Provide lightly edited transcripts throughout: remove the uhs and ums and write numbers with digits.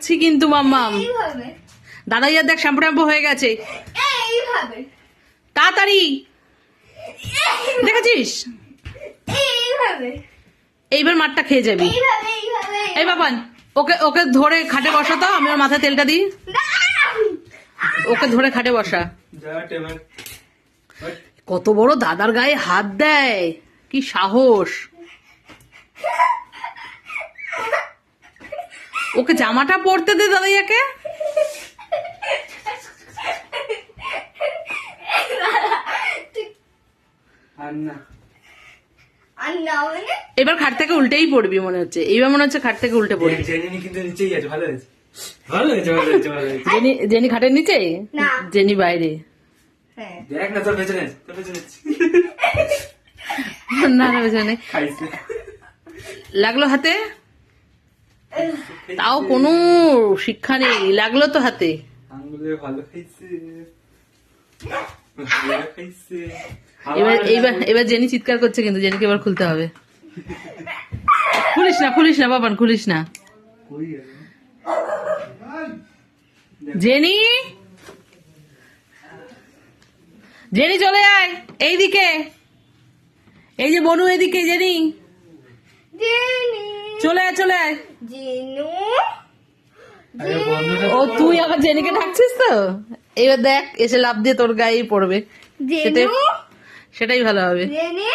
দেখছি কিন্তু মাম্মাম। এইভাবে দাদাইয়ার দেখ শ্যাম্পু ট্যাম্পু হয়ে গেছে। এইভাবে তাড়াতাড়ি দেখেছিস? এইভাবে এইবার মারটা খেয়ে যাবি। এইভাবে এইভাবে এই বাবান, ওকে ওকে ধরে খাটে বসা তো, আমি ওর মাথায় তেলটা দিই। ওকে ধরে খাটে বসা। কত বড় দাদার গায়ে হাত দেয়, কি সাহস! ওকে জামাটা পরতে দে দাদাইয়াকে। এবার খাট থেকে উল্টেই পড়বি মনে হচ্ছে, এইবার মনে হচ্ছে খাট থেকে উল্টে পড়বি। জেনি খাটের নিচে, না। জেনি বাইরে। হ্যাঁ না না পেছনে লাগলো হাতে, তাও কোনো শিক্ষা নেই, লাগলো তো হাতে। এবার এবার এবার জেনি চিৎকার করছে কিন্তু, জেনিকে এবার খুলতে হবে। খুলিস না খুলিস না বাবান, খুলিস না। জেনি, জেনি চলে আয় এইদিকে, এই যে বনু এদিকে। জেনি জেনি চলে আয় চলে আয়। জিনু ও তুই আবার জেনিকে ডাকছিস তো, এবার দেখ এসে লাফ দিয়ে তোর গায়েই পড়বে। সেটাই জেনু সেটাই ভালো হবে। জেনি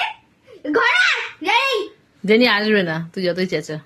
ঘোড়া জেনি জেনি আসবে না, তুই যতই চেঁচা।